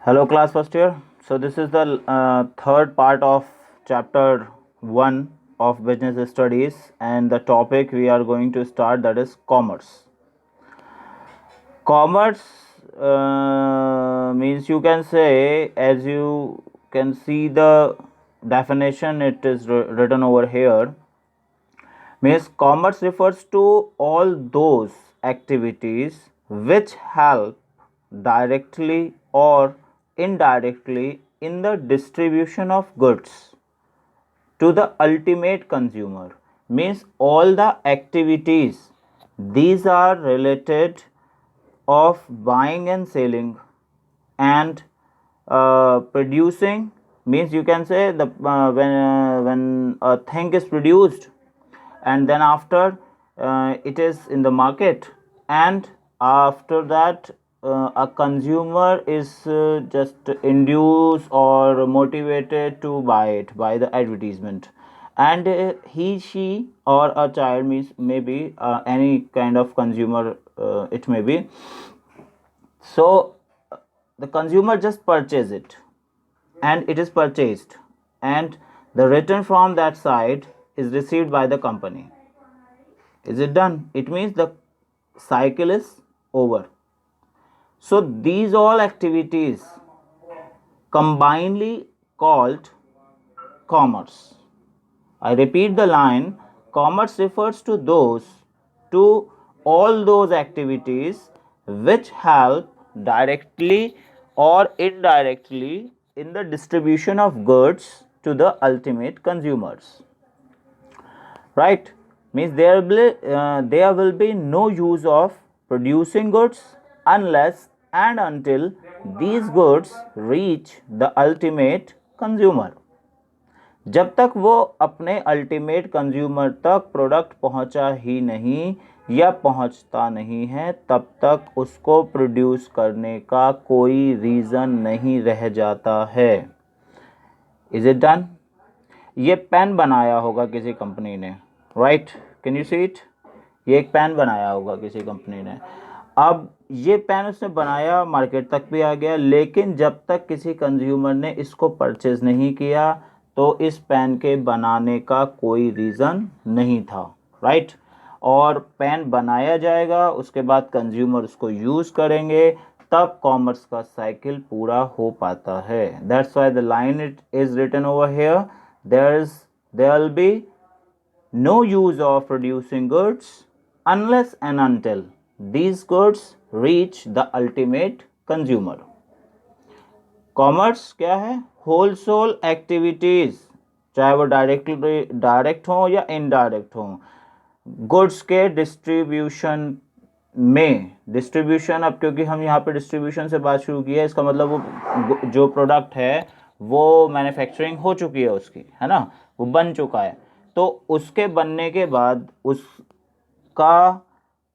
Hello, class first year. So this is the third part of chapter 1 of business studies, and the topic we are going to start, that is commerce. Commerce means, you can say, as you can see the definition, it is written over here, means commerce refers to all those activities which help directly or indirectly in the distribution of goods to the ultimate consumer. Means all the activities these are related of buying and selling and producing. Means, you can say, the when a thing is produced, and then after it is in the market, and after that a consumer is just induced or motivated to buy it by the advertisement, and he, she, or a child, means maybe any kind of consumer it may be. So the consumer just purchase it, and it is purchased, and the return from that side is received by the company. Is it done? It means the cycle is over. So these all activities combinedly called commerce. I repeat the line, commerce refers to all those activities which help directly or indirectly in the distribution of goods to the ultimate consumers. Right? Means there will be no use of producing goods unless and until these goods reach the ultimate consumer. जब तक वो अपने ultimate consumer तक product पहुंचा ही नहीं या पहुंचता नहीं है, तब तक उसको प्रोड्यूस करने का कोई रीज़न नहीं रह जाता है. Is it done? ये पेन बनाया होगा किसी कंपनी ने, right? Can you see it? ये एक पेन बनाया होगा किसी कंपनी ने. अब ये पेन उसने बनाया, मार्केट तक भी आ गया, लेकिन जब तक किसी कंज्यूमर ने इसको परचेज नहीं किया तो इस पेन के बनाने का कोई रीज़न नहीं था, राइट? और पेन बनाया जाएगा, उसके बाद कंज्यूमर उसको यूज़ करेंगे, तब कॉमर्स का साइकिल पूरा हो पाता है. That's why the line it is written over here, there will be no use of producing goods unless and until these goods reach the ultimate consumer. Commerce क्या है? होलसेल एक्टिविटीज, चाहे वो direct हो या इनडायरेक्ट हो, goods के distribution में. Distribution, अब क्योंकि हम यहाँ पे डिस्ट्रीब्यूशन से बात शुरू की है, इसका मतलब वो जो प्रोडक्ट है वो मैन्युफैक्चरिंग हो चुकी है उसकी, है ना, वो बन चुका है, तो उसके बनने के बाद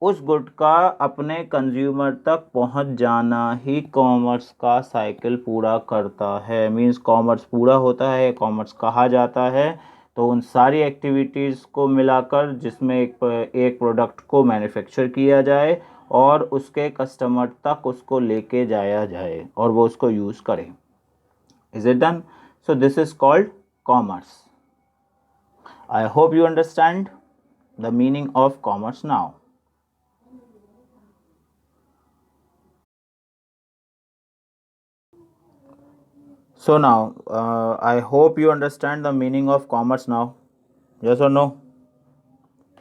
उस गुड का अपने कंज्यूमर तक पहुंच जाना ही कॉमर्स का साइकिल पूरा करता है. मींस कॉमर्स पूरा होता है, कॉमर्स कहा जाता है. तो उन सारी एक्टिविटीज़ को मिलाकर जिसमें एक प्रोडक्ट को मैन्युफैक्चर किया जाए और उसके कस्टमर तक उसको लेके जाया जाए और वो उसको यूज़ करे. Is it done? So this is called commerce. I hope you understand the meaning of commerce now. So now, I hope you understand the meaning of commerce now. Yes or no?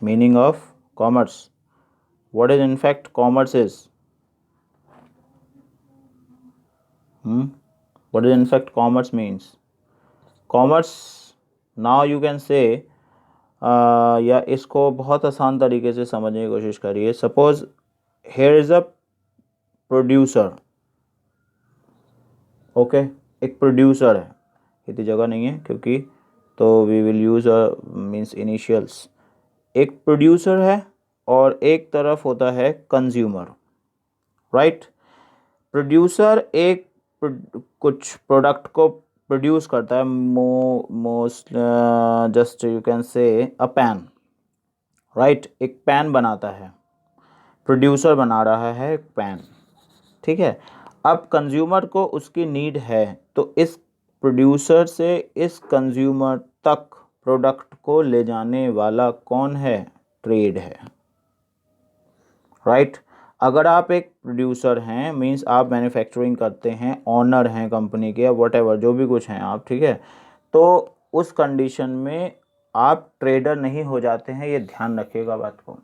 Meaning of commerce. What is in fact commerce is? What is in fact commerce means? Commerce, now you can say, या इसको बहुत आसान तरीके से समझने की कोशिश करिए. Suppose here is a producer. Okay, एक प्रोड्यूसर है, इतनी जगह नहीं है क्योंकि, तो we will use means initials. एक प्रोड्यूसर है और एक तरफ होता है कंज्यूमर, राइट? प्रोड्यूसर एक कुछ प्रोडक्ट को प्रोड्यूस करता है, मोस्ट जस्ट यू कैन से अ पैन, राइट? एक पैन बनाता है, प्रोड्यूसर बना रहा है एक पैन, ठीक है. अब कंज्यूमर को उसकी नीड है, तो इस प्रोड्यूसर से इस कंज्यूमर तक प्रोडक्ट को ले जाने वाला कौन है? ट्रेड है, राइट। अगर आप एक प्रोड्यूसर हैं, मींस आप मैन्युफैक्चरिंग करते हैं, ओनर हैं कंपनी के या वॉटेवर जो भी कुछ हैं आप, ठीक है, तो उस कंडीशन में आप ट्रेडर नहीं हो जाते हैं, ये ध्यान रखिएगा बात को।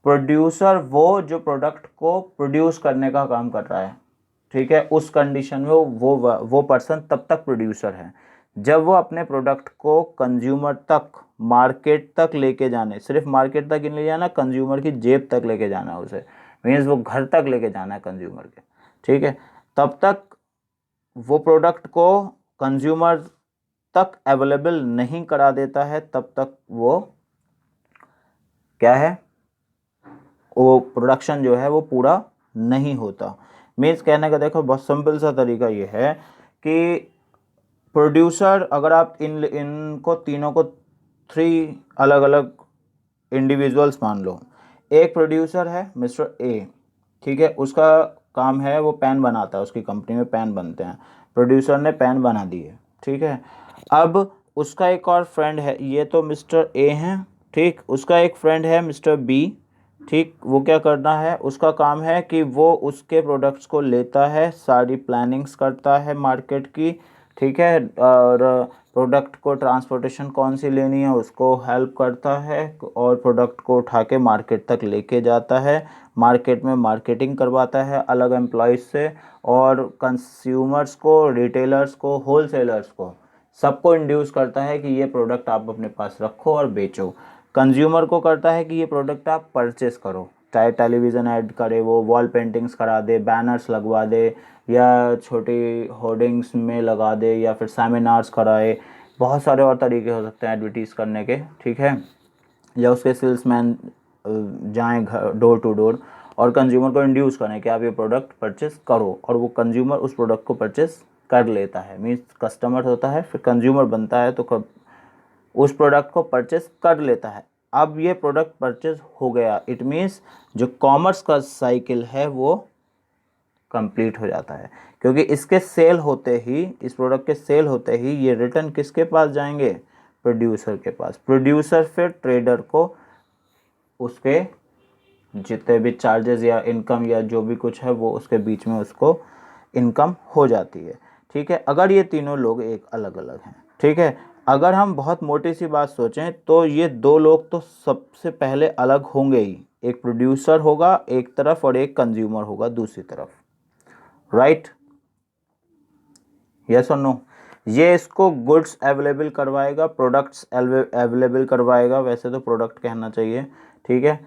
प्रोड्यूसर वो जो प्रोडक्ट को प्रोड्यूस करने का काम कर रहा है, ठीक है, उस कंडीशन में वो पर्सन तब तक प्रोड्यूसर है जब वो अपने प्रोडक्ट को कंज्यूमर तक, मार्केट तक लेके जाने, सिर्फ मार्केट तक ही नहीं जाना, कंज्यूमर की जेब तक लेके जाना है उसे, मीन्स वो घर तक लेके जाना है कंज्यूमर के, ठीक है, तब तक वो प्रोडक्ट को कंज्यूमर तक अवेलेबल नहीं करा देता है, तब तक वो क्या है, वो प्रोडक्शन जो है वो पूरा नहीं होता। मीन्स कहने का देखो बहुत सिंपल सा तरीका ये है कि प्रोड्यूसर, अगर आप इनको तीनों को 3 अलग अलग इंडिविजुअल्स मान लो। एक प्रोड्यूसर है मिस्टर ए, ठीक है, उसका काम है वो पेन बनाता है, उसकी कंपनी में पेन बनते हैं, प्रोड्यूसर ने पेन बना दिए, ठीक है। अब उसका एक और फ्रेंड है, ये तो मिस्टर ए हैं, ठीक, उसका एक फ्रेंड है मिस्टर बी, ठीक, वो क्या करना है, उसका काम है कि वो उसके प्रोडक्ट्स को लेता है, सारी प्लानिंग्स करता है मार्केट की, ठीक है, और प्रोडक्ट को ट्रांसपोर्टेशन कौन सी लेनी है उसको हेल्प करता है, और प्रोडक्ट को उठा के मार्केट तक लेके जाता है, मार्केट में मार्केटिंग करवाता है अलग एम्प्लॉयज़ से, और कंज्यूमर्स को, रिटेलर्स को, होलसेलर्स को, सबको इंड्यूस करता है कि ये प्रोडक्ट आप अपने पास रखो और बेचो। कंज्यूमर को करता है कि ये प्रोडक्ट आप परचेस करो, चाहे टेलीविज़न ऐड करे, वो वॉल पेंटिंग्स करा दे, बैनर्स लगवा दे, या छोटी होर्डिंग्स में लगा दे, या फिर सेमिनार्स कराए, बहुत सारे और तरीके हो सकते हैं एडवर्टीज़ करने के, ठीक है, या उसके सेल्समैन जाएं घर डोर टू डोर और कंज्यूमर को इंड्यूस करें कि आप ये प्रोडक्ट परचेस करो, और वो कंज्यूमर उस प्रोडक्ट को परचेस कर लेता है, मीन्स कस्टमर होता है फिर कंज्यूमर बनता है, तो उस प्रोडक्ट को परचेस कर लेता है। अब ये प्रोडक्ट परचेस हो गया, इट मीन्स जो कॉमर्स का साइकिल है वो कंप्लीट हो जाता है, क्योंकि इसके सेल होते ही, इस प्रोडक्ट के सेल होते ही ये रिटर्न किसके पास जाएंगे? प्रोड्यूसर के पास। प्रोड्यूसर फिर ट्रेडर को उसके जितने भी चार्जेस या इनकम या जो भी कुछ है वो उसके बीच में उसको इनकम हो जाती है, ठीक है। अगर ये तीनों लोग एक अलग अलग हैं, ठीक है, अगर हम बहुत मोटी सी बात सोचें तो ये 2 लोग तो सबसे पहले अलग होंगे ही, एक प्रोड्यूसर होगा एक तरफ और एक कंज्यूमर होगा दूसरी तरफ, राइट, यस और नो। ये इसको गुड्स अवेलेबल करवाएगा, प्रोडक्ट्स अवेलेबल करवाएगा, वैसे तो प्रोडक्ट कहना चाहिए, ठीक है,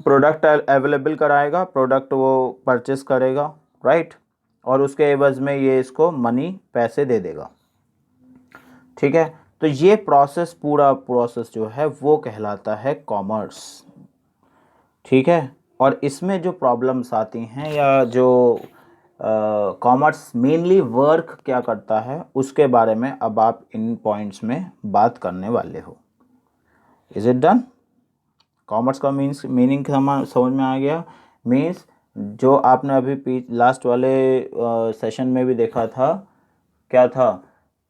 प्रोडक्ट अवेलेबल कराएगा, प्रोडक्ट वो परचेस करेगा, राइट, और उसके एवज में ये इसको मनी, पैसे दे देगा, ठीक है। तो ये प्रोसेस, पूरा प्रोसेस जो है वो कहलाता है कॉमर्स, ठीक है। और इसमें जो प्रॉब्लम्स आती हैं या जो कॉमर्स मेनली वर्क क्या करता है उसके बारे में अब आप इन पॉइंट्स में बात करने वाले हो। Is it done? कॉमर्स का मीनिंग समझ में आ गया। मीन्स जो आपने अभी लास्ट वाले सेशन में भी देखा था, क्या था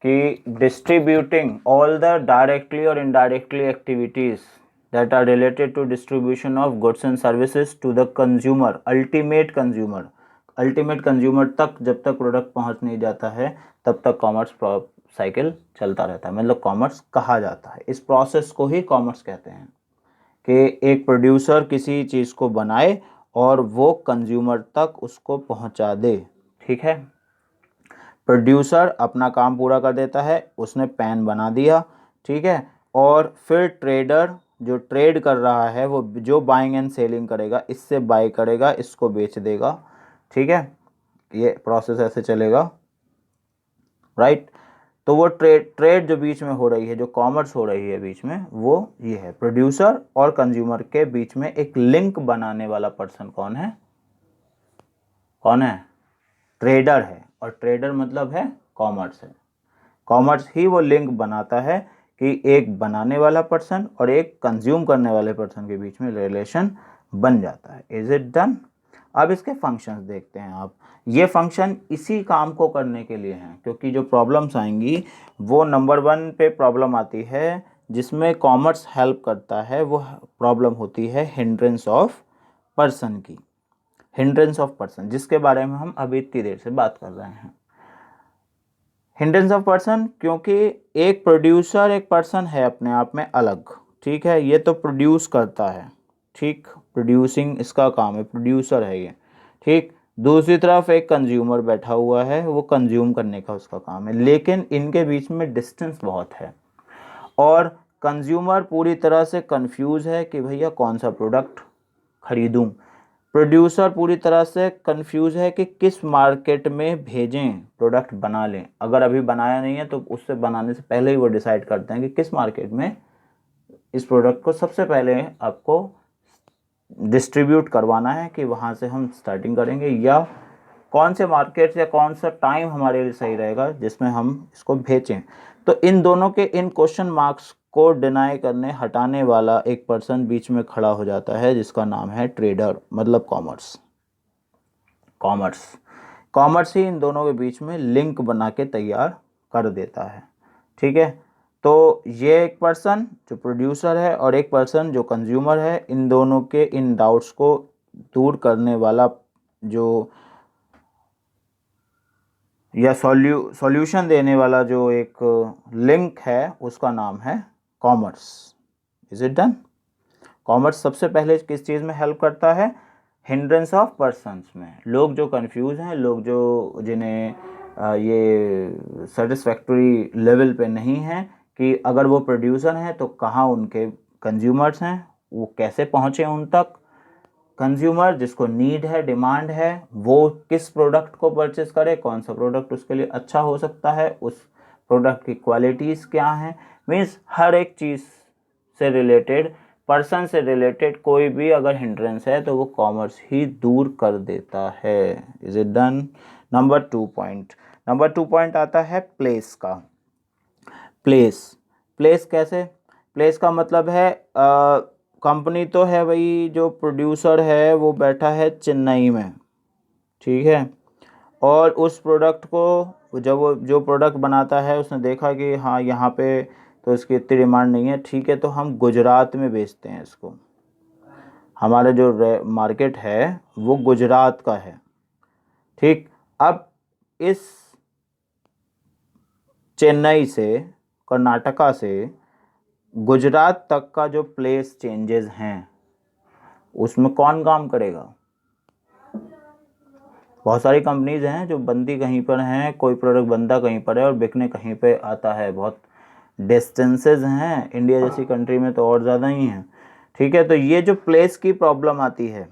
कि डिस्ट्रीब्यूटिंग ऑल द डायरेक्टली और indirectly activities that are related to distribution of goods and services to the consumer, ultimate consumer तक जब तक प्रोडक्ट पहुंच नहीं जाता है तब तक कॉमर्स साइकिल चलता रहता है, मतलब कॉमर्स कहा जाता है। इस प्रोसेस को ही कॉमर्स कहते हैं कि एक प्रोड्यूसर किसी चीज़ को बनाए और वो कंज्यूमर तक उसको पहुंचा दे, ठीक है। प्रोड्यूसर अपना काम पूरा कर देता है, उसने पेन बना दिया, ठीक है, और फिर ट्रेडर जो ट्रेड कर रहा है वो जो बाइंग एंड सेलिंग करेगा, इससे बाय करेगा, इसको बेच देगा, ठीक है, ये प्रोसेस ऐसे चलेगा, राइट। तो वो ट्रेड जो बीच में हो रही है, जो कॉमर्स हो रही है बीच में, वो ये है। प्रोड्यूसर और कंज्यूमर के बीच में एक लिंक बनाने वाला पर्सन कौन है? कौन है? ट्रेडर है, और ट्रेडर मतलब है कॉमर्स है। कॉमर्स ही वो लिंक बनाता है कि एक बनाने वाला पर्सन और एक कंज्यूम करने वाले पर्सन के बीच में रिलेशन बन जाता है। Is it done? अब इसके फंक्शंस देखते हैं आप। ये फंक्शन इसी काम को करने के लिए हैं, क्योंकि जो प्रॉब्लम्स आएंगी वो नंबर 1 पे प्रॉब्लम आती है जिसमें कॉमर्स हेल्प करता है, वो प्रॉब्लम होती है हिंड्रेंस ऑफ पर्सन की। हिंड्रेंस ऑफ पर्सन जिसके बारे में हम अभी इतनी देर से बात कर रहे हैं। हिंड्रेंस ऑफ पर्सन क्योंकि एक प्रोड्यूसर एक पर्सन है अपने आप में अलग, ठीक है, ये तो प्रोड्यूस करता है, ठीक, प्रोड्यूसिंग इसका काम है, प्रोड्यूसर है ये, ठीक। दूसरी तरफ एक कंज्यूमर बैठा हुआ है, वो कंज्यूम करने का उसका काम है, लेकिन इनके बीच में डिस्टेंस बहुत है और कंज्यूमर पूरी तरह से कंफ्यूज है कि भैया कौन सा प्रोडक्ट खरीदूं। प्रोड्यूसर पूरी तरह से कंफ्यूज है कि किस मार्केट में भेजें, प्रोडक्ट बना लें। अगर अभी बनाया नहीं है तो उससे बनाने से पहले ही वो डिसाइड करते हैं कि किस मार्केट में इस प्रोडक्ट को सबसे पहले आपको डिस्ट्रीब्यूट करवाना है, कि वहाँ से हम स्टार्टिंग करेंगे, या कौन से मार्केट या कौन सा टाइम हमारे लिए सही रहेगा जिसमें हम इसको भेजें। तो इन दोनों के इन क्वेश्चन मार्क्स को डिनाई करने, हटाने वाला एक पर्सन बीच में खड़ा हो जाता है जिसका नाम है ट्रेडर, मतलब कॉमर्स। कॉमर्स कॉमर्स ही इन दोनों के बीच में लिंक बना के तैयार कर देता है, ठीक है। तो ये एक पर्सन जो प्रोड्यूसर है और एक पर्सन जो कंज्यूमर है, इन दोनों के इन डाउट्स को दूर करने वाला जो या सॉल्यूशन देने वाला जो एक लिंक है उसका नाम है commerce. Is it done? Commerce सबसे पहले किस चीज़ में हेल्प करता है? हिंड्रेंस ऑफ पर्सन्स में। लोग जो कंफ्यूज हैं, लोग जो जिन्हें ये सेटिस्फैक्टरी लेवल पे नहीं है कि अगर वो प्रोड्यूसर हैं तो कहाँ उनके कंज्यूमर्स हैं, वो कैसे पहुँचे उन तक। कंज्यूमर जिसको नीड है, डिमांड है, वो किस प्रोडक्ट को परचेस करे, कौन सा प्रोडक्ट उसके लिए अच्छा हो सकता है, उस प्रोडक्ट की क्वालिटीज़ क्या हैं। मीन्स हर एक चीज़ से रिलेटेड, पर्सन से रिलेटेड कोई भी अगर हिंड्रेंस है तो वो कॉमर्स ही दूर कर देता है। Is it done? Number 2 point आता है प्लेस का। प्लेस कैसे? प्लेस का मतलब है कंपनी तो है भाई, जो प्रोड्यूसर है वो बैठा है चेन्नई में, ठीक है, और उस प्रोडक्ट को जब वो जो प्रोडक्ट बनाता है उसने देखा कि हाँ यहाँ पे तो इसकी इतनी डिमांड नहीं है, ठीक है, तो हम गुजरात में बेचते हैं इसको। हमारा जो मार्केट है वो गुजरात का है, ठीक। अब इस चेन्नई से, कर्नाटका से गुजरात तक का जो प्लेस चेंजेस हैं उसमें कौन काम करेगा? बहुत सारी कंपनीज हैं जो बनती कहीं पर हैं, कोई प्रोडक्ट बनता कहीं पर है और बिकने कहीं पे आता है। बहुत डिस्टेंसेस हैं, इंडिया जैसी कंट्री में तो और ज़्यादा ही हैं, ठीक है। तो ये जो प्लेस की प्रॉब्लम आती है,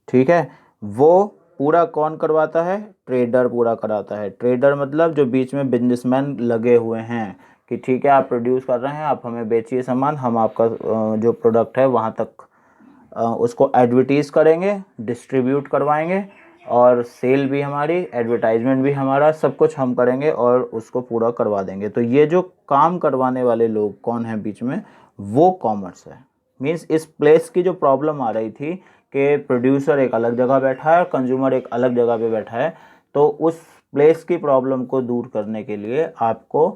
ठीक है, वो पूरा कौन करवाता है? ट्रेडर पूरा कराता है। ट्रेडर मतलब जो बीच में बिजनेसमैन लगे हुए हैं कि ठीक है आप प्रोड्यूस कर रहे हैं, आप हमें बेचिए सामान, हम आपका जो प्रोडक्ट है वहाँ तक उसको एडवर्टीज़ करेंगे, डिस्ट्रीब्यूट करवाएंगे, और सेल भी हमारी, एडवर्टाइजमेंट भी हमारा, सब कुछ हम करेंगे और उसको पूरा करवा देंगे। तो ये जो काम करवाने वाले लोग कौन हैं बीच में, वो कॉमर्स है। मीन्स इस प्लेस की जो प्रॉब्लम आ रही थी कि प्रोड्यूसर एक अलग जगह बैठा है और कंज्यूमर एक अलग जगह पे बैठा है, तो उस प्लेस की प्रॉब्लम को दूर करने के लिए आपको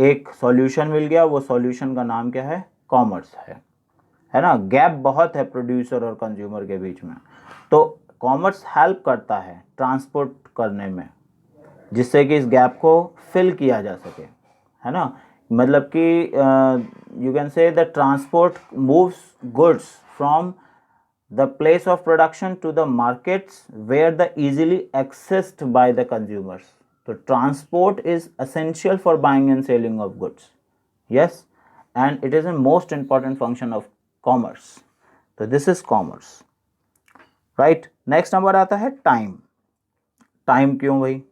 एक सॉल्यूशन मिल गया। वो सॉल्यूशन का नाम क्या है? कॉमर्स है ना। गैप बहुत है प्रोड्यूसर और कंज्यूमर के बीच में, तो कॉमर्स हेल्प करता है ट्रांसपोर्ट करने में, जिससे कि इस गैप को फिल किया जा सके, है ना। मतलब कि you can say the transport moves goods from the place of production to the markets where the easily accessed by the consumers. तो transport is essential for buying and selling of goods, yes, and it is a most important function of commerce. तो this is commerce, right? next number आता है time. Time क्यों भाई?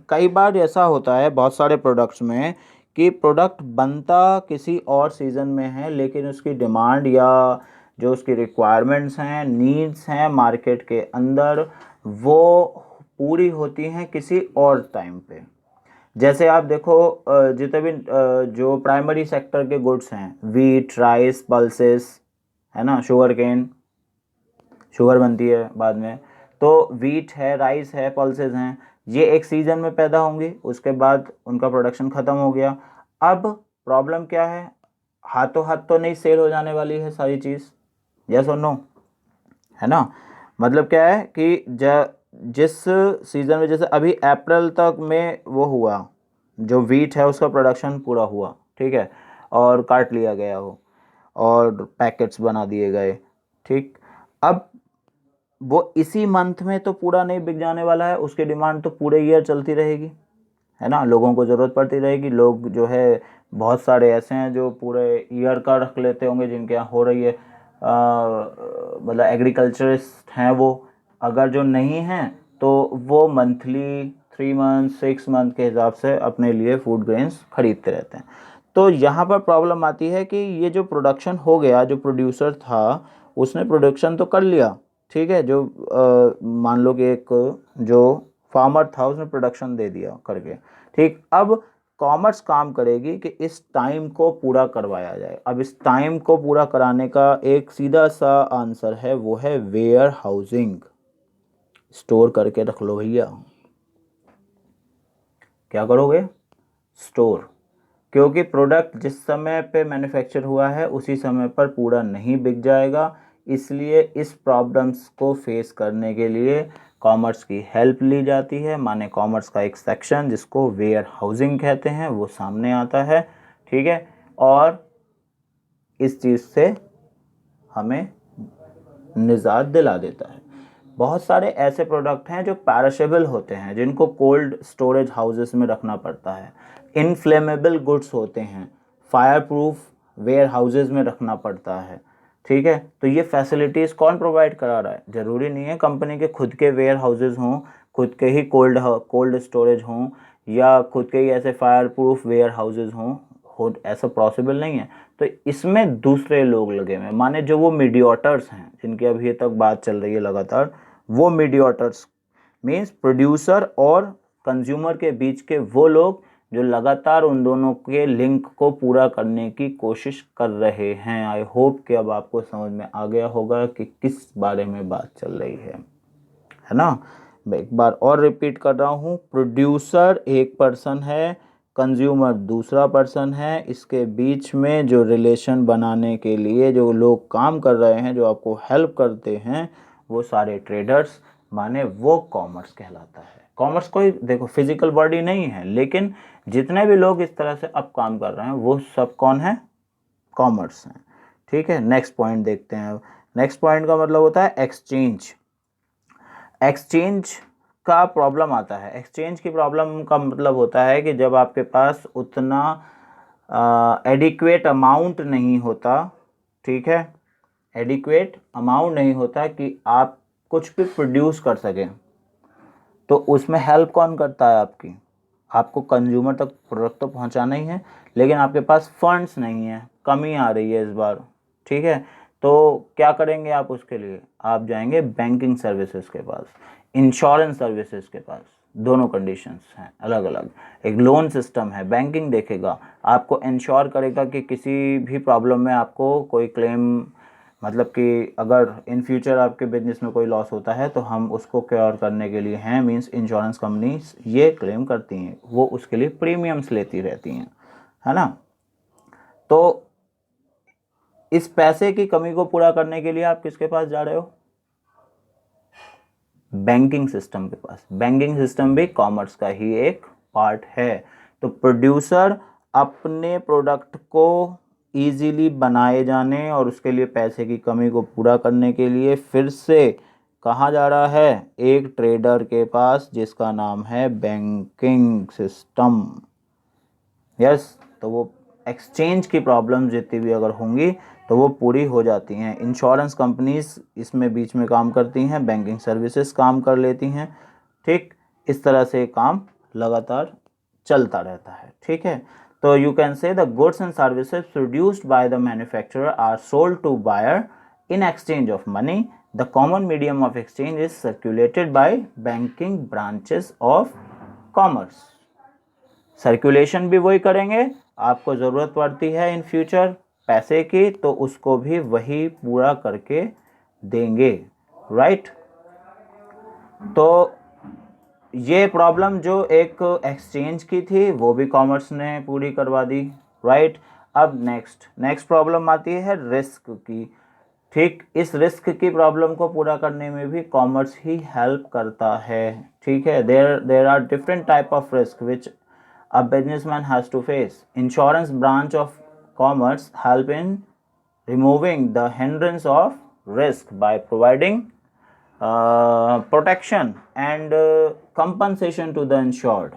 कई बार ऐसा होता है बहुत सारे प्रोडक्ट्स में कि प्रोडक्ट बनता किसी और सीज़न में है, लेकिन उसकी डिमांड या जो उसकी रिक्वायरमेंट्स हैं, नीड्स हैं मार्केट के अंदर, वो पूरी होती हैं किसी और टाइम पे। जैसे आप देखो जितने भी जो प्राइमरी सेक्टर के गुड्स हैं, वीट, राइस, पल्सेस, है ना, शुगर केन, शुगर बनती है बाद में, तो वीट है, राइस है, पल्सेस हैं, ये एक सीजन में पैदा होंगी, उसके बाद उनका प्रोडक्शन ख़त्म हो गया। अब प्रॉब्लम क्या है, हाथों हाथ तो नहीं सेल हो जाने वाली है सारी चीज़, यस और नो, है ना। मतलब क्या है कि जिस सीज़न में, जैसे अभी अप्रैल तक में वो हुआ, जो वीट है उसका प्रोडक्शन पूरा हुआ, ठीक है, और काट लिया गया हो और पैकेट्स बना दिए गए, ठीक। अब वो इसी मंथ में तो पूरा नहीं बिक जाने वाला है, उसकी डिमांड तो पूरे ईयर चलती रहेगी, है ना, लोगों को ज़रूरत पड़ती रहेगी। लोग जो है बहुत सारे ऐसे हैं जो पूरे ईयर का रख लेते होंगे, जिनके यहाँ हो रही है, मतलब एग्रीकल्चरिस्ट हैं वो। अगर जो नहीं हैं तो वो मंथली, 3 मंथ, 6 मंथ के हिसाब से अपने लिए फूड ग्रेन्स खरीदते रहते हैं। तो यहाँ पर प्रॉब्लम आती है कि ये जो प्रोडक्शन हो गया, जो प्रोड्यूसर था उसने प्रोडक्शन तो कर लिया, ठीक है, जो मान लो कि एक जो फार्मर था उसने प्रोडक्शन दे दिया करके, ठीक। अब कॉमर्स काम करेगी कि इस टाइम को पूरा करवाया जाए। अब इस टाइम को पूरा कराने का एक सीधा सा आंसर है, वो है वेयर हाउसिंग। स्टोर करके रख लो भैया। क्या करोगे? स्टोर। क्योंकि प्रोडक्ट जिस समय पे मैन्युफैक्चर हुआ है उसी समय पर पूरा नहीं बिक जाएगा, इसलिए इस प्रॉब्लम्स को फेस करने के लिए कॉमर्स की हेल्प ली जाती है। माने कॉमर्स का एक सेक्शन जिसको वेयर हाउसिंग कहते हैं वो सामने आता है, ठीक है, और इस चीज़ से हमें निजात दिला देता है। बहुत सारे ऐसे प्रोडक्ट हैं जो पैरिशेबल होते हैं, जिनको कोल्ड स्टोरेज हाउसेस में रखना पड़ता है। इनफ्लेमेबल गुड्स होते हैं, फायर प्रूफ वेयर हाउसेस में रखना पड़ता है, ठीक है। तो ये फैसिलिटीज़ कौन प्रोवाइड करा रहा है? ज़रूरी नहीं है कंपनी के खुद के वेयर हाउसेस हों, खुद के ही कोल्ड स्टोरेज हों, या खुद के ही ऐसे फायर प्रूफ वेयर हाउसेस हों, हो ऐसा पॉसिबल नहीं है। तो इसमें दूसरे लोग लगे हुए हैं, माने जो वो मीडिएटर्स हैं जिनकी अभी तक बात चल रही है लगातार, वो मीडिएटर्स मीन्स प्रोड्यूसर और कंज्यूमर के बीच के वो लोग जो लगातार उन दोनों के लिंक को पूरा करने की कोशिश कर रहे हैं। आई होप कि अब आपको समझ में आ गया होगा कि किस बारे में बात चल रही है ना। मैं एक बार और रिपीट कर रहा हूँ, प्रोड्यूसर एक पर्सन है, कंज्यूमर दूसरा पर्सन है, इसके बीच में जो रिलेशन बनाने के लिए जो लोग काम कर रहे हैं, जो आपको हेल्प करते हैं, वो सारे ट्रेडर्स, माने वो कॉमर्स कहलाता है। कॉमर्स कोई देखो फिजिकल बॉडी नहीं है, लेकिन जितने भी लोग इस तरह से अब काम कर रहे हैं वो सब कौन है? कॉमर्स हैं, ठीक है। नेक्स्ट पॉइंट देखते हैं। नेक्स्ट पॉइंट का मतलब होता है एक्सचेंज। एक्सचेंज का प्रॉब्लम आता है। एक्सचेंज की प्रॉब्लम का मतलब होता है कि जब आपके पास उतना एडिक्वेट अमाउंट नहीं होता, ठीक है, एडिक्वेट अमाउंट नहीं होता कि आप कुछ भी प्रोड्यूस कर सकें, तो उसमें हेल्प कौन करता है आपकी? आपको कंज्यूमर तक प्रोडक्ट तो पहुंचाना ही है, लेकिन आपके पास फंड्स नहीं है, कमी आ रही है इस बार, ठीक है। तो क्या करेंगे आप उसके लिए? आप जाएंगे बैंकिंग सर्विसेज के पास, इंश्योरेंस सर्विसेज के पास। दोनों कंडीशंस हैं अलग अलग। एक लोन सिस्टम है, बैंकिंग देखेगा, आपको इंश्योर करेगा कि किसी भी प्रॉब्लम में आपको कोई क्लेम, मतलब कि अगर इन फ्यूचर आपके बिजनेस में कोई लॉस होता है तो हम उसको क्योर करने के लिए हैं, मींस इंश्योरेंस कंपनीज ये क्लेम करती हैं, वो उसके लिए प्रीमियम्स लेती रहती हैं, है ना। तो इस पैसे की कमी को पूरा करने के लिए आप किसके पास जा रहे हो? बैंकिंग सिस्टम के पास। बैंकिंग सिस्टम भी कॉमर्स का ही एक पार्ट है। तो प्रोड्यूसर अपने प्रोडक्ट को इजीली बनाए जाने और उसके लिए पैसे की कमी को पूरा करने के लिए फिर से कहाँ जा रहा है? एक ट्रेडर के पास, जिसका नाम है बैंकिंग सिस्टम। यस, तो वो एक्सचेंज की प्रॉब्लम जितनी भी अगर होंगी तो वो पूरी हो जाती हैं। इंश्योरेंस कंपनीज इसमें बीच में काम करती हैं, बैंकिंग सर्विसेज काम कर लेती हैं, ठीक। इस तरह से काम लगातार चलता रहता है, ठीक है। तो you can say the goods and services produced by the manufacturer are sold to buyer in exchange of money. The common medium of exchange is circulated by banking branches of commerce. Circulation भी वही करेंगे, आपको ज़रूरत पड़ती है in future पैसे की तो उसको भी वही पूरा करके देंगे, राइट। तो ये प्रॉब्लम जो एक एक्सचेंज की थी वो भी कॉमर्स ने पूरी करवा दी, राइट। अब नेक्स्ट प्रॉब्लम आती है रिस्क की। ठीक, इस रिस्क की प्रॉब्लम को पूरा करने में भी कॉमर्स ही हेल्प करता है, ठीक है। There are different type of risk which a businessman has to face. Insurance branch of commerce help in removing the hindrance of risk by providing protection and compensation to the insured.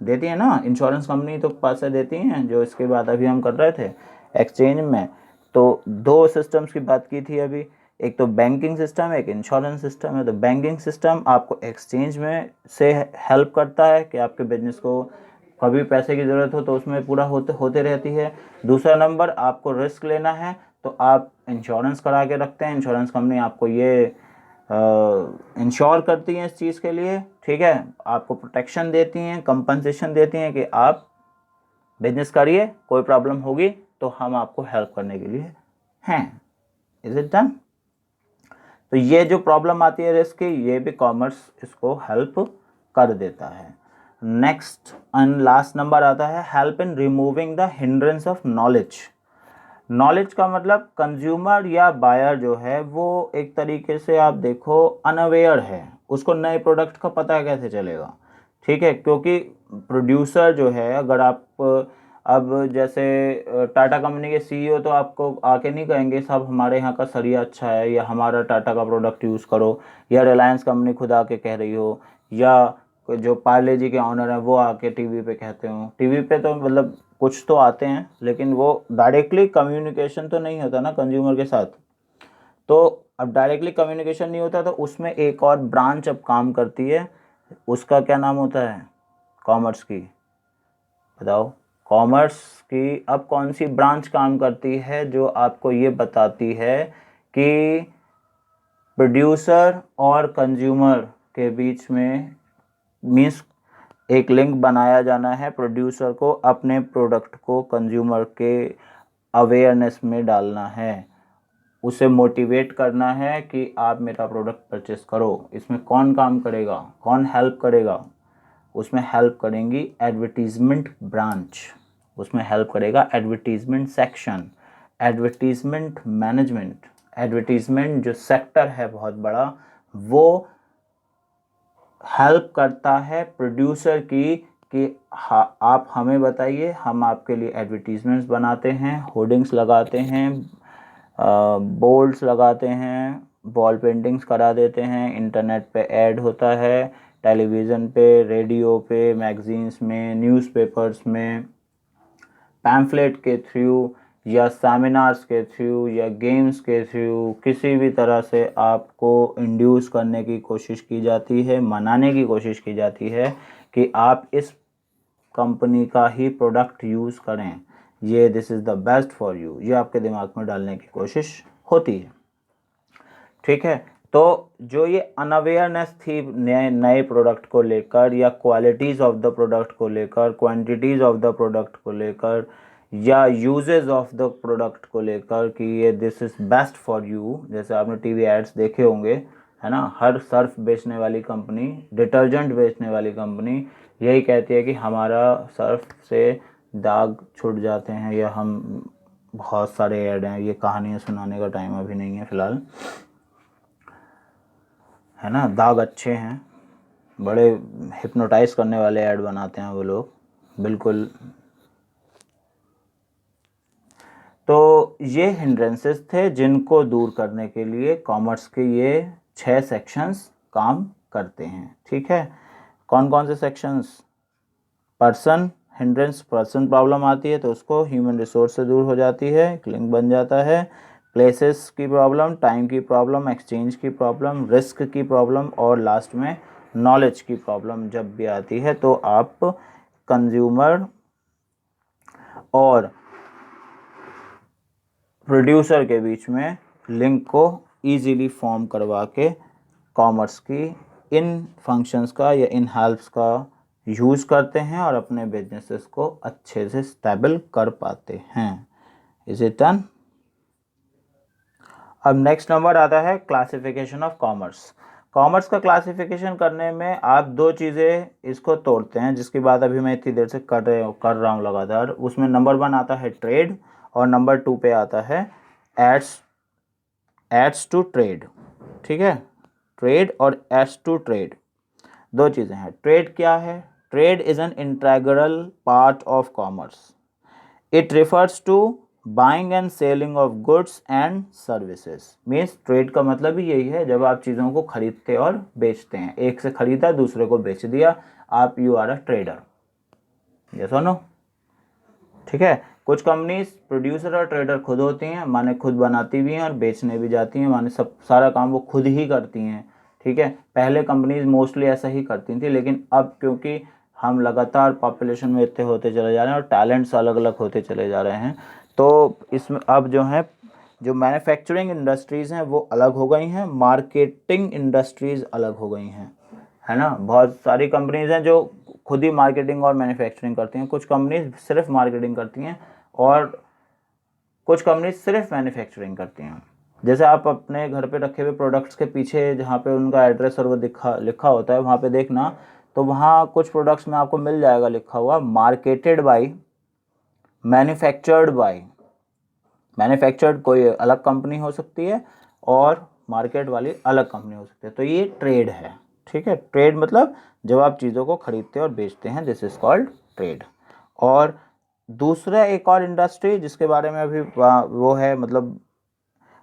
देती है ना insurance company, तो पैसे देती हैं, जो इसके बाद अभी हम कर रहे थे एक्सचेंज में। तो दो सिस्टम्स की बात की थी अभी, एक तो बैंकिंग सिस्टम, एक इंश्योरेंस सिस्टम है। तो बैंकिंग सिस्टम आपको एक्सचेंज में से हेल्प करता है कि आपके बिजनेस को कभी पैसे की ज़रूरत हो तो उसमें पूरा होते रहती है। दूसरा नंबर, आपको रिस्क लेना है तो आप इंश्योरेंस करा के रखते हैं, इंश्योरेंस कंपनी आपको ये इंश्योर करती हैं इस चीज़ के लिए, ठीक है। आपको प्रोटेक्शन देती हैं, कंपनसेशन देती हैं कि आप बिजनेस करिए, कोई प्रॉब्लम होगी तो हम आपको हेल्प करने के लिए हैं। Is it done? तो ये जो प्रॉब्लम आती है रिस्क की, ये भी कॉमर्स इसको हेल्प कर देता है। नेक्स्ट एंड लास्ट नंबर आता है help in removing the hindrance of knowledge. Knowledge का मतलब कंज्यूमर या बायर जो है वो एक तरीके से आप देखो अनअवेयर है, उसको नए प्रोडक्ट का पता कैसे चलेगा, ठीक है। क्योंकि प्रोड्यूसर जो है, अगर आप अब जैसे टाटा कंपनी के सीईओ तो आपको आके नहीं कहेंगे साहब हमारे यहाँ का सरिया अच्छा है या हमारा टाटा का प्रोडक्ट यूज़ करो, या रिलायंस कंपनी खुद आके कह रही हो, या जो पार्ले जी के ऑनर हैं वो आके टीवी पे कहते हो। टीवी पे तो मतलब कुछ तो आते हैं लेकिन वो डायरेक्टली कम्युनिकेशन तो नहीं होता ना कंज्यूमर के साथ। तो अब डायरेक्टली कम्युनिकेशन नहीं होता तो उसमें एक और ब्रांच अब काम करती है, उसका क्या नाम होता है? कॉमर्स की। बताओ कॉमर्स की अब कौन सी ब्रांच काम करती है जो आपको ये बताती है कि प्रोड्यूसर और कंज्यूमर के बीच में मीन्स एक लिंक बनाया जाना है, प्रोड्यूसर को अपने प्रोडक्ट को कंज्यूमर के अवेयरनेस में डालना है, उसे मोटिवेट करना है कि आप मेरा प्रोडक्ट परचेस करो। इसमें कौन काम करेगा, कौन हेल्प करेगा? उसमें हेल्प करेंगी एडवर्टीज़मेंट ब्रांच, उसमें हेल्प करेगा advertisement section, advertisement management. Advertisement जो सेक्टर है बहुत बड़ा, वो हेल्प करता है प्रोड्यूसर की कि आप हमें बताइए, हम आपके लिए एडवर्टीज़मेंट्स बनाते हैं, होर्डिंग्स लगाते हैं, बोर्ड्स लगाते हैं, वॉल पेंटिंग्स करा देते हैं, इंटरनेट पे ऐड होता है, टेलीविज़न पे, रेडियो पे, मैगजीन्स में, न्यूज़पेपर्स में, पैम्फलेट के थ्रू या सेमिनार्स के थ्रू या गेम्स के थ्रू किसी भी तरह से आपको इंड्यूस करने की कोशिश की जाती है, मनाने की कोशिश की जाती है कि आप इस कंपनी का ही प्रोडक्ट यूज़ करें, ये this is the best for you, ये आपके दिमाग में डालने की कोशिश होती है, ठीक है। तो जो ये अनअवेयरनेस थी नए प्रोडक्ट को लेकर या क्वालिटीज़ ऑफ द प्रोडक्ट को लेकर, क्वांटिटीज़ ऑफ द प्रोडक्ट को लेकर या यूजेस ऑफ द प्रोडक्ट को लेकर कि ये this is best for you, जैसे आपने टीवी एड्स देखे होंगे, है ना, हर सर्फ बेचने वाली कंपनी, डिटर्जेंट बेचने वाली कंपनी यही कहती है कि हमारा सर्फ से दाग छूट जाते हैं, या हम बहुत सारे ऐड हैं, ये कहानियाँ सुनाने का टाइम अभी नहीं है फ़िलहाल, है ना, दाग अच्छे हैं, बड़े हिप्नोटाइज करने वाले ऐड बनाते हैं वो लोग, बिल्कुल। तो ये हिंड्रेंसेस थे जिनको दूर करने के लिए कॉमर्स के ये 6 सेक्शंस काम करते हैं, ठीक है। कौन कौन से sections? Person hindrance, person problem आती है तो उसको ह्यूमन रिसोर्स से दूर हो जाती है, एक लिंक बन जाता है। प्लेसेस की प्रॉब्लम, टाइम की प्रॉब्लम, एक्सचेंज की प्रॉब्लम, रिस्क की प्रॉब्लम और लास्ट में नॉलेज की प्रॉब्लम जब भी आती है तो आप कंज्यूमर और प्रोड्यूसर के बीच में लिंक को इजीली फॉर्म करवा के कॉमर्स की इन फंक्शंस का या इन हेल्प्स का यूज़ करते हैं और अपने बिजनेसेस को अच्छे से स्टेबल कर पाते हैं। Is it done? अब नेक्स्ट नंबर आता है क्लासिफिकेशन ऑफ कॉमर्स। कॉमर्स का क्लासिफिकेशन करने में आप दो चीज़ें इसको तोड़ते हैं, जिसकी बात अभी मैं इतनी देर से कर रहा हूँ लगातार। उसमें नंबर 1 आता है ट्रेड और नंबर 2 पे आता है एड्स टू ट्रेड। ठीक है, ट्रेड और एड्स टू ट्रेड दो चीज़ें हैं। ट्रेड क्या है? Trade is an integral part of commerce. It refers to buying and selling of goods and services. Means trade का मतलब ही यही है, जब आप चीज़ों को खरीदते और बेचते हैं। एक से खरीदा दूसरे को बेच दिया, आप you are a trader. Yes और नो? ठीक है। कुछ कंपनीज प्रोड्यूसर और ट्रेडर खुद होती हैं, माने खुद बनाती भी हैं और बेचने भी जाती हैं, माने सब सारा काम वो खुद ही करती हैं। ठीक है, पहले कंपनीज मोस्टली ऐसा ही करती थी, लेकिन अब क्योंकि हम लगातार पॉपुलेशन में इतने होते चले जा रहे हैं और टैलेंट्स अलग अलग होते चले जा रहे हैं, तो इसमें अब जो है जो मैन्युफैक्चरिंग इंडस्ट्रीज़ हैं वो अलग हो गई हैं, मार्केटिंग इंडस्ट्रीज़ अलग हो गई हैं, है ना। बहुत सारी कंपनीज हैं जो खुद ही मार्केटिंग और मैन्युफैक्चरिंग करती हैं, कुछ कंपनीज सिर्फ मार्केटिंग करती हैं और कुछ कंपनीज सिर्फ मैन्युफैक्चरिंग करती हैं। जैसे आप अपने घर पे रखे हुए प्रोडक्ट्स के पीछे जहाँ पे उनका एड्रेस और वो लिखा होता है, वहाँ पे देखना, तो वहाँ कुछ प्रोडक्ट्स में आपको मिल जाएगा लिखा हुआ marketed by, manufactured by. Manufactured कोई अलग कंपनी हो सकती है और मार्केट वाली अलग कंपनी हो सकती है। तो ये ट्रेड है। ठीक है, ट्रेड मतलब जब आप चीज़ों को खरीदते और बेचते हैं, दिस इज कॉल्ड ट्रेड। और दूसरा एक और इंडस्ट्री जिसके बारे में अभी वो है, मतलब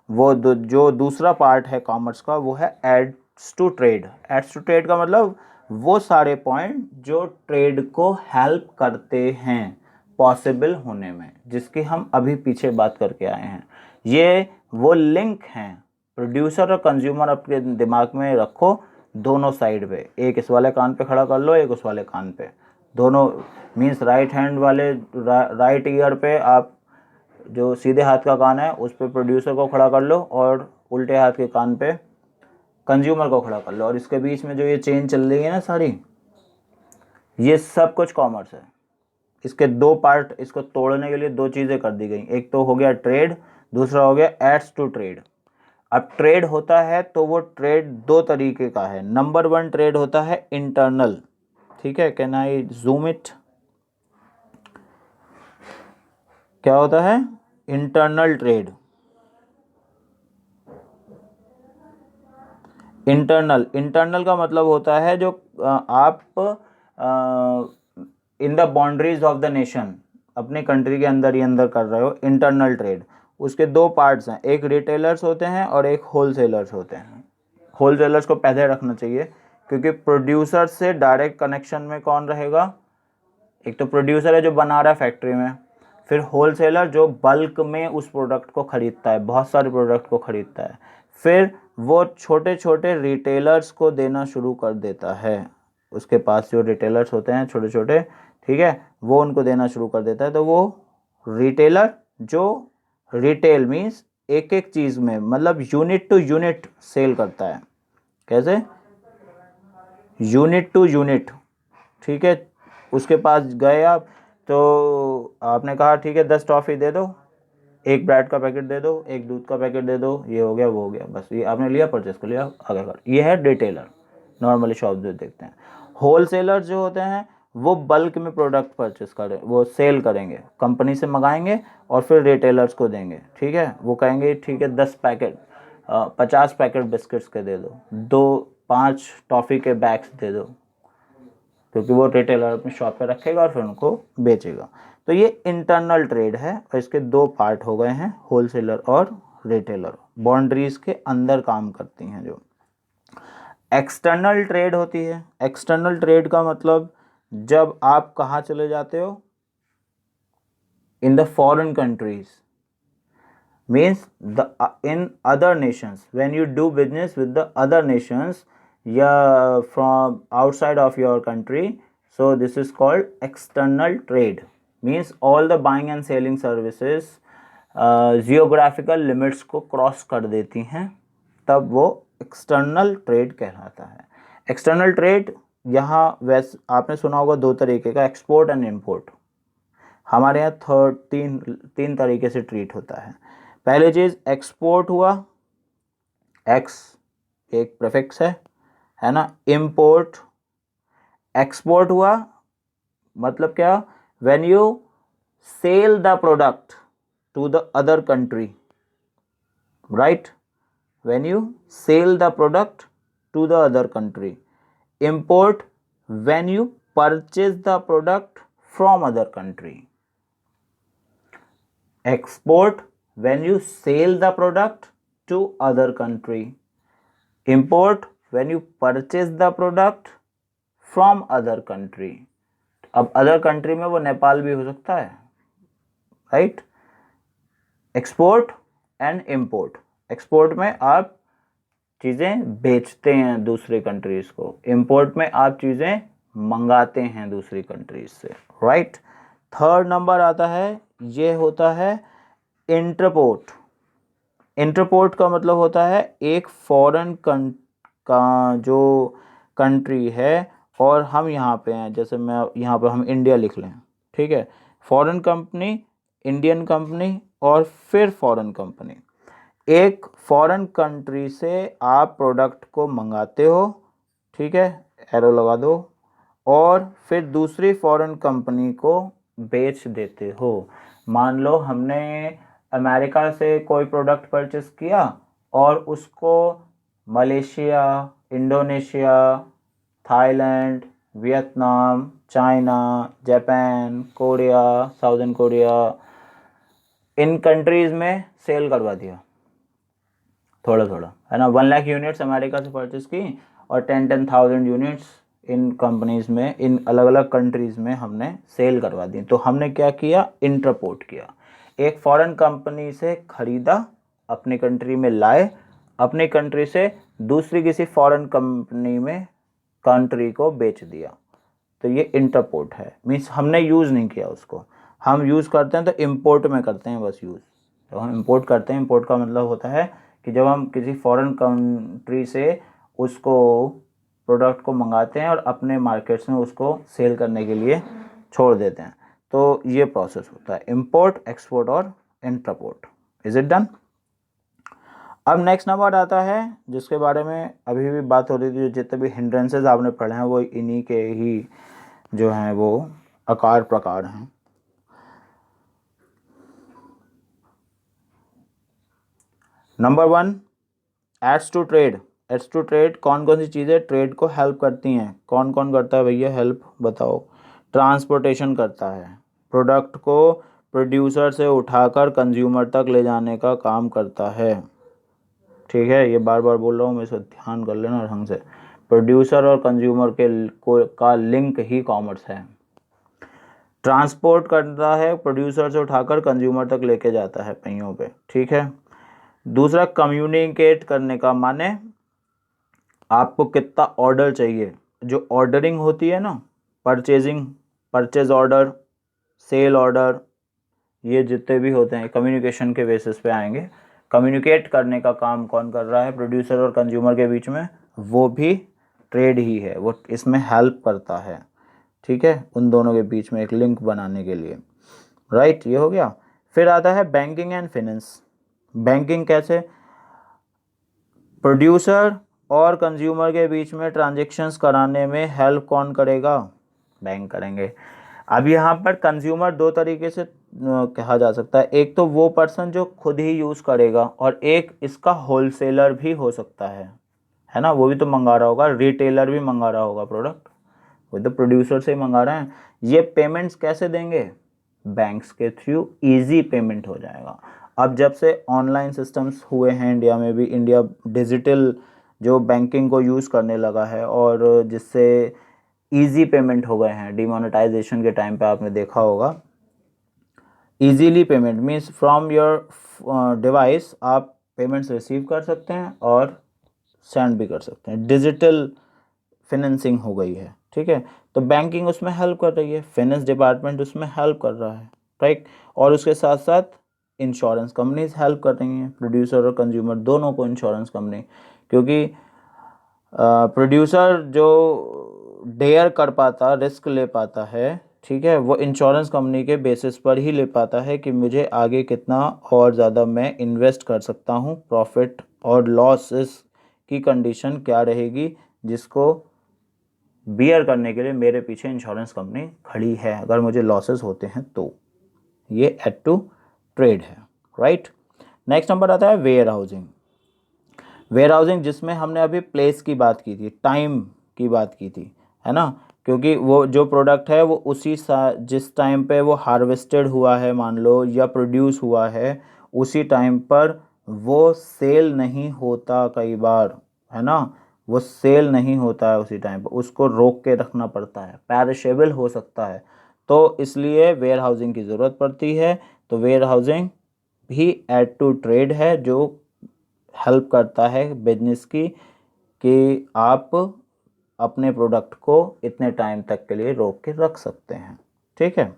वो जो दूसरा पार्ट है कॉमर्स का, वो है aids to trade. Aids to trade का मतलब वो सारे पॉइंट जो ट्रेड को हेल्प करते हैं पॉसिबल होने में, जिसकी हम अभी पीछे बात करके आए हैं। ये वो लिंक हैं, प्रोड्यूसर और कंज्यूमर अपने दिमाग में रखो दोनों साइड पे। एक इस वाले कान पे खड़ा कर लो, एक उस वाले कान पे, दोनों मीन्स राइट हैंड वाले राइट ईयर पे आप जो सीधे हाथ का कान है उस पर प्रोड्यूसर को खड़ा कर लो और उल्टे हाथ के कान पे कंज्यूमर को खड़ा कर लो, और इसके बीच में जो ये चेन चल रही है ना सारी, ये सब कुछ कॉमर्स है। इसके दो पार्ट, इसको तोड़ने के लिए दो चीज़ें कर दी गई। एक तो हो गया ट्रेड, दूसरा हो गया एड्स टू ट्रेड। अब ट्रेड होता है तो वो ट्रेड दो तरीके का है। नंबर 1 ट्रेड होता है इंटरनल। ठीक है, कैन आई जूम इट? क्या होता है इंटरनल ट्रेड? इंटरनल का मतलब होता है जो आप in the boundaries of the nation, अपने कंट्री के अंदर ही अंदर कर रहे हो इंटरनल ट्रेड। उसके दो पार्ट्स हैं, एक रिटेलर्स होते हैं और एक होलसेलर्स होते हैं। होलसेलर्स को पहले रखना चाहिए, क्योंकि प्रोड्यूसर से डायरेक्ट कनेक्शन में कौन रहेगा? एक तो प्रोड्यूसर है जो बना रहा है फैक्ट्री में, फिर होलसेलर जो बल्क में उस प्रोडक्ट को ख़रीदता है, बहुत सारे प्रोडक्ट को ख़रीदता है, फिर वो छोटे छोटे रिटेलर्स को देना शुरू कर देता है। उसके पास जो रिटेलर्स होते हैं छोटे छोटे, ठीक है, वो उनको देना शुरू कर देता है। तो वो रिटेलर जो रिटेल मीन्स एक एक चीज़ में, मतलब यूनिट टू यूनिट सेल करता है। कैसे? Unit to unit. ठीक है, उसके पास गए आप, तो आपने कहा ठीक है 10 टॉफ़ी दे दो, एक ब्रेड का पैकेट दे दो, एक दूध का पैकेट दे दो, ये हो गया वो हो गया, बस ये आपने लिया, परचेस कर लिया, आगे कर। ये है रिटेलर, नॉर्मली शॉप जो देखते हैं। होलसेलर जो होते हैं वो बल्क में प्रोडक्ट परचेस करें, वो सेल करेंगे, कंपनी से मंगाएंगे और फिर रिटेलर्स को देंगे। ठीक है, वो कहेंगे ठीक है 10 पैकेट 50 पैकेट बिस्किट्स के दे दो, 5 टॉफ़ी के बैग्स दे दो, क्योंकि वो रिटेलर अपनी शॉप पे रखेगा और फिर उनको बेचेगा। तो ये इंटरनल ट्रेड है और इसके दो पार्ट हो गए हैं, होलसेलर और रिटेलर, बाउंड्रीज के अंदर काम करती हैं। जो एक्सटर्नल ट्रेड होती है, एक्सटर्नल ट्रेड का मतलब जब आप कहाँ चले जाते हो, in the foreign countries, means the in other nations, when you do business with the other nations, yeah, from outside of your country, so this is called external trade। means all the buying and selling services geographical limits को cross कर देती हैं, तब वो external trade कहलाता है। External trade यहाँ वैसे आपने सुना होगा दो तरीके का, एक्सपोर्ट एंड इम्पोर्ट। हमारे यहाँ तीन तरीके से ट्रीट होता है। पहली चीज़ एक्सपोर्ट हुआ, एक्स एक प्रीफिक्स है ना। इम्पोर्ट, एक्सपोर्ट हुआ मतलब क्या, when you sell the product to the other country, right, when you sell the product to the other country. Import, when you purchase the product from other country. Export, when you sell the product to other country. Import, when you purchase the product from other country. अब other country में वो नेपाल भी हो सकता है, right. Export and import, export में आप चीज़ें बेचते हैं दूसरे कंट्रीज़ को, इंपोर्ट में आप चीज़ें मंगाते हैं दूसरी कंट्रीज से, राइट। थर्ड नंबर आता है, ये होता है इंटरपोर्ट। इंटरपोर्ट का मतलब होता है एक फॉरेन का जो कंट्री है और हम यहाँ पे हैं, जैसे मैं यहाँ पे हम इंडिया लिख लें, ठीक है। फॉरेन कंपनी, इंडियन कंपनी और फिर फॉरेन कंपनी। एक फॉरेन कंट्री से आप प्रोडक्ट को मंगाते हो, ठीक है, एरो लगा दो, और फिर दूसरी फॉरेन कंपनी को बेच देते हो। मान लो हमने अमेरिका से कोई प्रोडक्ट परचेस किया और उसको Malaysia, Indonesia, Thailand, Vietnam, China, Japan, Korea, southern Korea, इन कंट्रीज़ में सेल करवा दिया थोड़ा थोड़ा, है ना। 1 लाख यूनिट्स अमेरिका से परचेस की और 10,000 यूनिट्स इन कंपनीज़ में, इन अलग अलग कंट्रीज़ में हमने सेल करवा दी। तो हमने क्या किया, इंटरपोर्ट किया। एक फॉरेन कंपनी से ख़रीदा, अपने कंट्री में लाए, अपने कंट्री से दूसरी किसी फॉरेन कंपनी में कंट्री को बेच दिया, तो ये इंटरपोर्ट है। मीन्स हमने यूज़ नहीं किया उसको, हम यूज़ करते हैं तो इम्पोर्ट में करते हैं बस यूज़। तो हम इम्पोर्ट करते हैं, इम्पोर्ट का मतलब होता है कि जब हम किसी फॉरेन कंट्री से उसको प्रोडक्ट को मंगाते हैं और अपने मार्केट्स में उसको सेल करने के लिए छोड़ देते हैं, तो ये प्रोसेस होता है इंपोर्ट, एक्सपोर्ट और इंटरपोर्ट। Is it done. अब नेक्स्ट नंबर आता है जिसके बारे में अभी भी बात हो रही थी, जितने भी हिंड्रेंसेस आपने पढ़े हैं वो इन्हीं के ही जो हैं वो आकार प्रकार हैं। Number 1, aids to trade. Aids to trade कौन कौन सी चीज़ें ट्रेड को हेल्प करती हैं, कौन कौन करता है भैया हेल्प, बताओ। ट्रांसपोर्टेशन करता है, प्रोडक्ट को प्रोड्यूसर से उठाकर कंज्यूमर तक ले जाने का काम करता है, ठीक है। ये बार बार बोल रहा हूँ, मैं इसको ध्यान कर लेना ढंग से। प्रोड्यूसर और कंज्यूमर का लिंक ही कॉमर्स है। ट्रांसपोर्ट करता है, प्रोड्यूसर से उठाकर कंज्यूमर तक लेके जाता है पहियों पे, ठीक है। दूसरा, कम्युनिकेट करने का, माने आपको कितना ऑर्डर चाहिए, जो ऑर्डरिंग होती है ना, purchasing, purchase order, sale order, ये जितने भी होते हैं कम्युनिकेशन के बेसिस पे आएंगे। कम्युनिकेट करने का काम कौन कर रहा है, प्रोड्यूसर और कंज्यूमर के बीच में, वो भी ट्रेड ही है, वो इसमें हेल्प करता है, ठीक है, उन दोनों के बीच में एक लिंक बनाने के लिए, राइट। ये हो गया। फिर आता है बैंकिंग एंड फाइनेंस। बैंकिंग कैसे, प्रोड्यूसर और कंज्यूमर के बीच में ट्रांजैक्शंस कराने में हेल्प कौन करेगा, बैंक करेंगे। अब यहाँ पर कंज्यूमर दो तरीके से कहा जा सकता है, एक तो वो पर्सन जो खुद ही यूज़ करेगा और एक इसका होलसेलर भी हो सकता है ना, वो भी तो मंगा रहा होगा, रिटेलर भी मंगा रहा होगा प्रोडक्ट, वो तो प्रोड्यूसर से ही मंगा रहे हैं। ये पेमेंट्स कैसे देंगे, बैंक्स के थ्रू इजी पेमेंट हो जाएगा। अब जब से ऑनलाइन सिस्टम्स हुए हैं इंडिया में भी, इंडिया डिजिटल जो बैंकिंग को यूज़ करने लगा है और जिससे इजी पेमेंट हो गए हैं। डिमोनेटाइजेशन के टाइम पे आपने देखा होगा, easily payment means from your device आप पेमेंट्स रिसीव कर सकते हैं और सेंड भी कर सकते हैं। डिजिटल फाइनेंसिंग हो गई है, ठीक है। तो बैंकिंग उसमें हेल्प कर रही है, फाइनेंस डिपार्टमेंट उसमें हेल्प कर रहा है, राइट। और उसके साथ साथ इंश्योरेंस कंपनीज हेल्प कर रही हैं, प्रोड्यूसर और कंज्यूमर दोनों को इंश्योरेंस कंपनी, क्योंकि प्रोड्यूसर जो डेयर कर पाता, रिस्क ले पाता है, ठीक है, वो इंश्योरेंस कंपनी के बेसिस पर ही ले पाता है कि मुझे आगे कितना और ज़्यादा मैं इन्वेस्ट कर सकता हूँ, प्रॉफिट और लॉसेस की कंडीशन क्या रहेगी, जिसको बियर करने के लिए मेरे पीछे इंश्योरेंस कंपनी खड़ी है अगर मुझे लॉसेस होते हैं तो। ये एट टू ट्रेड है, राइट। नेक्स्ट नंबर आता है वेयर हाउसिंग। वेयर हाउसिंग जिसमें हमने अभी प्लेस की बात की थी, टाइम की बात की थी, है ना, क्योंकि वो जो प्रोडक्ट है वो उसी जिस टाइम पे वो हार्वेस्टेड हुआ है मान लो या प्रोड्यूस हुआ है, उसी टाइम पर वो सेल नहीं होता कई बार, है ना, वो सेल नहीं होता है उसी टाइम पर, उसको रोक के रखना पड़ता है, पैरिशेबल हो सकता है, तो इसलिए वेयर हाउसिंग की ज़रूरत पड़ती है। तो वेयर हाउसिंग भी एड टू ट्रेड है जो हेल्प करता है बिजनेस की कि आप अपने प्रोडक्ट को इतने टाइम तक के लिए रोक के रख सकते हैं, ठीक है।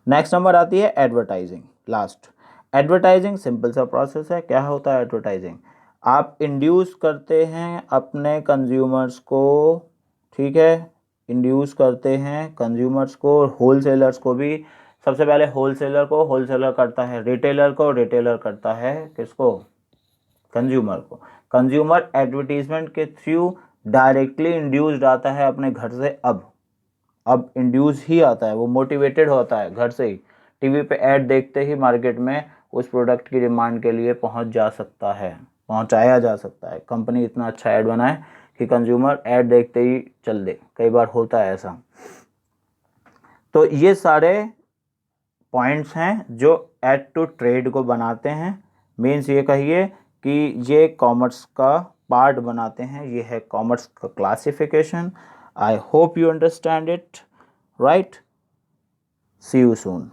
नेक्स्ट नंबर आती है एडवर्टाइजिंग, लास्ट। एडवर्टाइजिंग सिंपल सा प्रोसेस है। क्या होता है एडवर्टाइजिंग? आप इंड्यूस करते हैं अपने कंज्यूमर्स को, ठीक है, इंड्यूस करते हैं कंज्यूमर्स को, होलसेलर्स को भी। सबसे पहले होलसेलर को, होलसेलर करता है रिटेलर को, रिटेलर करता है किसको? कंज्यूमर को। कंज्यूमर एडवर्टीजमेंट के थ्रू डायरेक्टली इंड्यूस्ड आता है अपने घर से। अब इंड्यूस ही आता है, वो मोटिवेटेड होता है घर से ही, टीवी पे ऐड देखते ही मार्केट में उस प्रोडक्ट की डिमांड के लिए पहुंच जा सकता है, पहुंचाया जा सकता है। कंपनी इतना अच्छा ऐड बनाए कि कंज्यूमर ऐड देखते ही चल दे, कई बार होता है ऐसा। तो ये सारे पॉइंट्स हैं जो ऐड टू ट्रेड को बनाते हैं। मीन्स ये कहिए कि ये कॉमर्स का पार्ट बनाते हैं, ये है कॉमर्स का classification. I hope you understand it, right. See you soon.